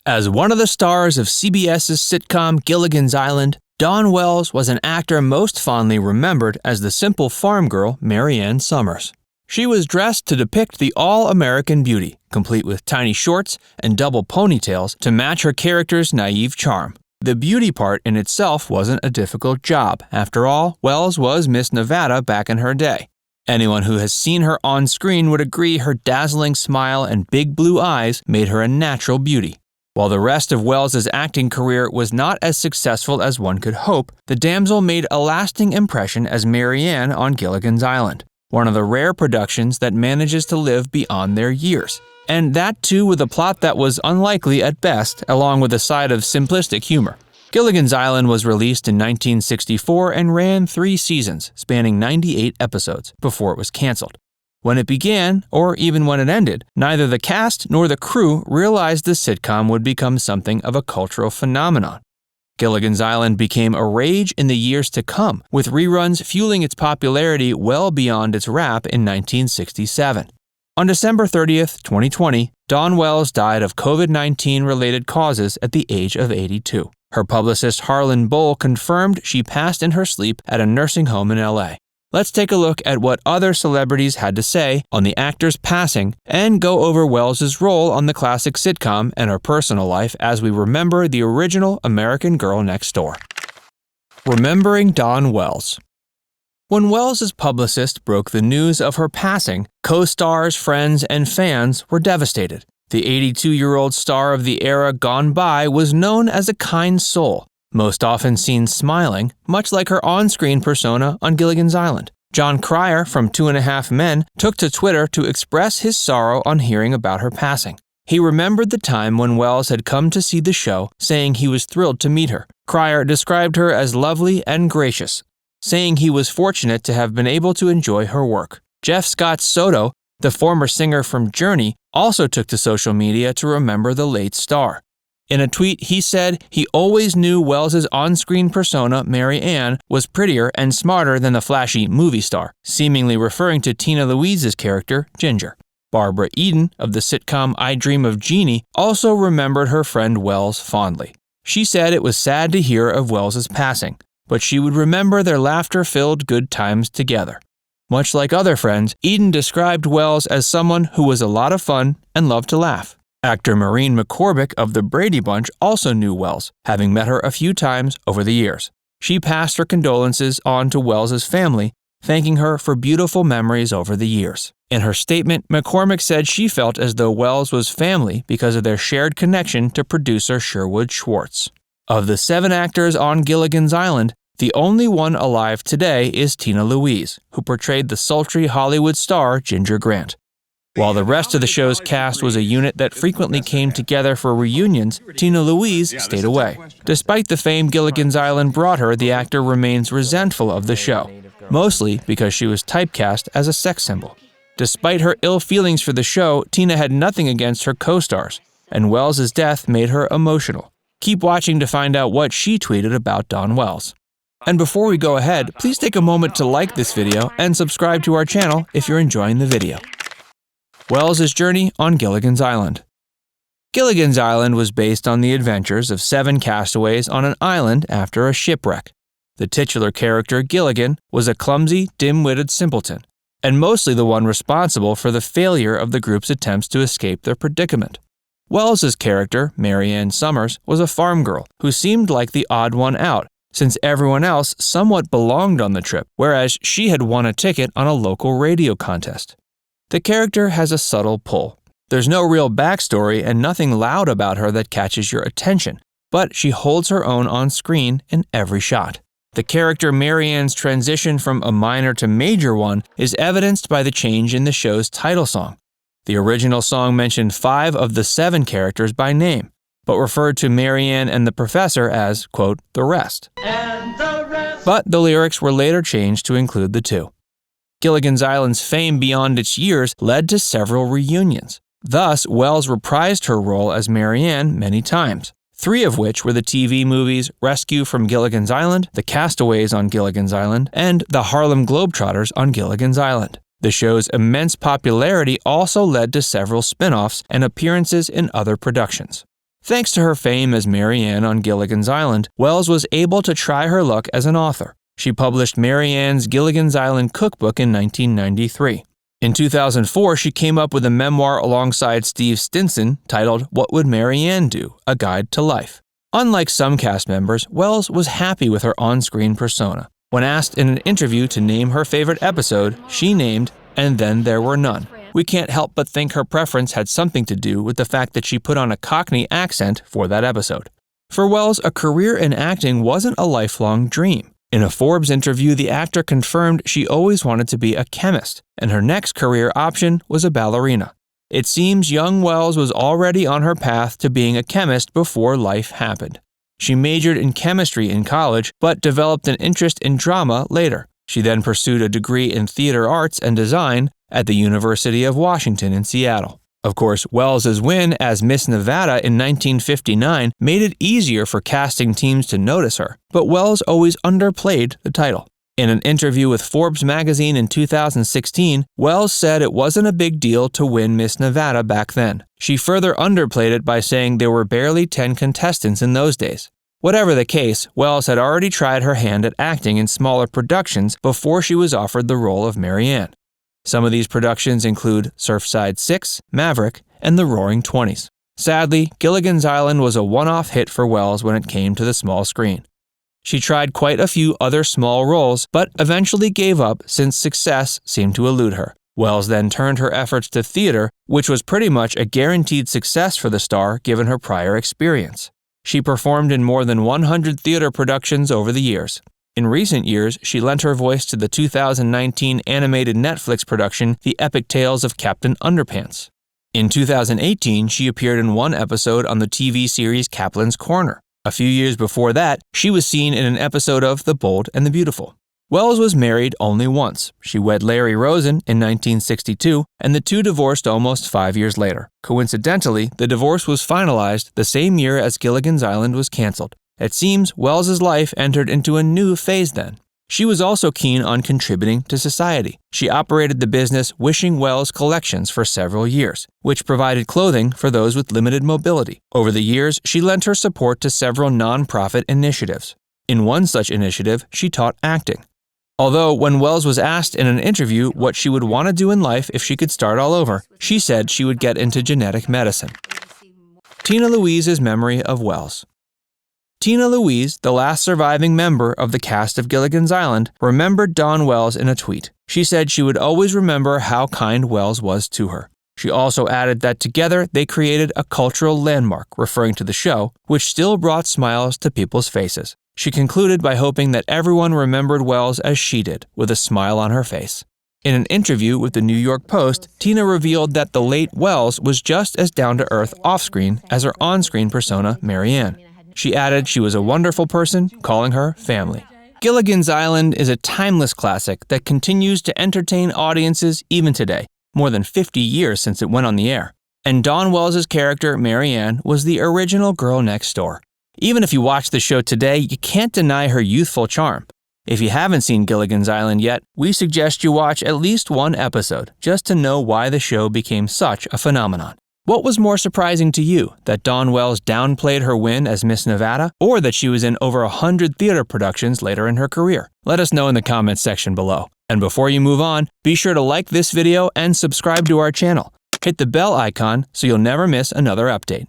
As one of the stars of CBS's sitcom Gilligan's Island, Dawn Wells was an actor most fondly remembered as the simple farm girl Mary Ann Summers. She was dressed to depict the all-American beauty, complete with tiny shorts and double ponytails to match her character's naive charm. The beauty part in itself wasn't a difficult job. After all, Wells was Miss Nevada back in her day. Anyone who has seen her on screen would agree her dazzling smile and big blue eyes made her a natural beauty. While the rest of Wells's acting career was not as successful as one could hope, the damsel made a lasting impression as Mary Ann on Gilligan's Island, one of the rare productions that manages to live beyond their years. And that too with a plot that was unlikely at best, along with a side of simplistic humor. Gilligan's Island was released in 1964 and ran 3 seasons, spanning 98 episodes, before it was canceled. When it began, or even when it ended, neither the cast nor the crew realized the sitcom would become something of a cultural phenomenon. Gilligan's Island became a rage in the years to come, with reruns fueling its popularity well beyond its wrap in 1967. On December 30th, 2020, Dawn Wells died of COVID-19-related causes at the age of 82. Her publicist Harlan Boll confirmed she passed in her sleep at a nursing home in LA. Let's take a look at what other celebrities had to say on the actor's passing and go over Wells's role on the classic sitcom and her personal life as we remember the original American Girl Next Door. Remembering Dawn Wells. When Wells's publicist broke the news of her passing, co-stars, friends, and fans were devastated. The 82-year-old star of the era gone by was known as a kind soul, most often seen smiling, much like her on-screen persona on Gilligan's Island. John Cryer from 2.5 Men took to Twitter to express his sorrow on hearing about her passing. He remembered the time when Wells had come to see the show, saying he was thrilled to meet her. Cryer described her as lovely and gracious, saying he was fortunate to have been able to enjoy her work. Jeff Scott Soto, the former singer from Journey, also took to social media to remember the late star. In a tweet, he said he always knew Wells's on-screen persona, Mary Ann, was prettier and smarter than the flashy movie star, seemingly referring to Tina Louise's character, Ginger. Barbara Eden of the sitcom I Dream of Jeannie also remembered her friend Wells fondly. She said it was sad to hear of Wells's passing, but she would remember their laughter-filled good times together. Much like other friends, Eden described Wells as someone who was a lot of fun and loved to laugh. Actor Maureen McCormick of the Brady Bunch also knew Wells, having met her a few times over the years. She passed her condolences on to Wells's family, thanking her for beautiful memories over the years. In her statement, McCormick said she felt as though Wells was family because of their shared connection to producer Sherwood Schwartz. Of the 7 actors on Gilligan's Island, the only one alive today is Tina Louise, who portrayed the sultry Hollywood star Ginger Grant. While the rest of the show's cast was a unit that frequently came together for reunions, Tina Louise stayed away. Despite the fame Gilligan's Island brought her, the actor remains resentful of the show, mostly because she was typecast as a sex symbol. Despite her ill feelings for the show, Tina had nothing against her co-stars, and Wells's death made her emotional. Keep watching to find out what she tweeted about Dawn Wells. And before we go ahead, please take a moment to like this video and subscribe to our channel if you're enjoying the video. Wells's journey on Gilligan's Island. Gilligan's Island was based on the adventures of 7 castaways on an island after a shipwreck. The titular character, Gilligan, was a clumsy, dim-witted simpleton, and mostly the one responsible for the failure of the group's attempts to escape their predicament. Wells's character, Mary Ann Summers, was a farm girl who seemed like the odd one out, since everyone else somewhat belonged on the trip, whereas she had won a ticket on a local radio contest. The character has a subtle pull. There's no real backstory and nothing loud about her that catches your attention, but she holds her own on screen in every shot. The character Mary Ann's transition from a minor to major one is evidenced by the change in the show's title song. The original song mentioned 5 of the 7 characters by name, but referred to Mary Ann and the professor as, quote, the rest. But the lyrics were later changed to include the 2. Gilligan's Island's fame beyond its years led to several reunions. Thus, Wells reprised her role as Mary Ann many times, 3 of which were the TV movies Rescue from Gilligan's Island, The Castaways on Gilligan's Island, and The Harlem Globetrotters on Gilligan's Island. The show's immense popularity also led to several spin-offs and appearances in other productions. Thanks to her fame as Mary Ann on Gilligan's Island, Wells was able to try her luck as an author. She published Mary Ann's Gilligan's Island cookbook in 1993. In 2004, she came up with a memoir alongside Steve Stinson titled What Would Mary Ann Do? A Guide to Life. Unlike some cast members, Wells was happy with her on-screen persona. When asked in an interview to name her favorite episode, she named And Then There Were None. We can't help but think her preference had something to do with the fact that she put on a Cockney accent for that episode. For Wells, a career in acting wasn't a lifelong dream. In a Forbes interview, the actor confirmed she always wanted to be a chemist, and her next career option was a ballerina. It seems young Wells was already on her path to being a chemist before life happened. She majored in chemistry in college, but developed an interest in drama later. She then pursued a degree in theater arts and design at the University of Washington in Seattle. Of course, Wells's win as Miss Nevada in 1959 made it easier for casting teams to notice her, but Wells always underplayed the title. In an interview with Forbes magazine in 2016, Wells said it wasn't a big deal to win Miss Nevada back then. She further underplayed it by saying there were barely 10 contestants in those days. Whatever the case, Wells had already tried her hand at acting in smaller productions before she was offered the role of Mary Ann. Some of these productions include Surfside 6, Maverick, and The Roaring Twenties. Sadly, Gilligan's Island was a one-off hit for Wells when it came to the small screen. She tried quite a few other small roles, but eventually gave up since success seemed to elude her. Wells then turned her efforts to theater, which was pretty much a guaranteed success for the star given her prior experience. She performed in more than 100 theater productions over the years. In recent years, she lent her voice to the 2019 animated Netflix production, The Epic Tales of Captain Underpants. In 2018, she appeared in one episode on the TV series Kaplan's Corner. A few years before that, she was seen in an episode of The Bold and the Beautiful. Wells was married only once. She wed Larry Rosen in 1962, and the two divorced almost 5 years later. Coincidentally, the divorce was finalized the same year as Gilligan's Island was canceled. It seems Wells's life entered into a new phase then. She was also keen on contributing to society. She operated the business Wishing Wells Collections for several years, which provided clothing for those with limited mobility. Over the years, she lent her support to several nonprofit initiatives. In one such initiative, she taught acting. Although when Wells was asked in an interview what she would want to do in life if she could start all over, she said she would get into genetic medicine. Tina Louise's memory of Wells. Tina Louise, the last surviving member of the cast of Gilligan's Island, remembered Dawn Wells in a tweet. She said she would always remember how kind Wells was to her. She also added that together they created a cultural landmark, referring to the show, which still brought smiles to people's faces. She concluded by hoping that everyone remembered Wells as she did, with a smile on her face. In an interview with the New York Post, Tina revealed that the late Wells was just as down-to-earth off-screen as her on-screen persona, Mary Ann. She added she was a wonderful person, calling her family. Gilligan's Island is a timeless classic that continues to entertain audiences even today, more than 50 years since it went on the air. And Dawn Wells' character, Mary Ann, was the original girl next door. Even if you watch the show today, you can't deny her youthful charm. If you haven't seen Gilligan's Island yet, we suggest you watch at least one episode, just to know why the show became such a phenomenon. What was more surprising to you, that Dawn Wells downplayed her win as Miss Nevada, or that she was in over 100 theater productions later in her career? Let us know in the comments section below. And before you move on, be sure to like this video and subscribe to our channel. Hit the bell icon so you'll never miss another update.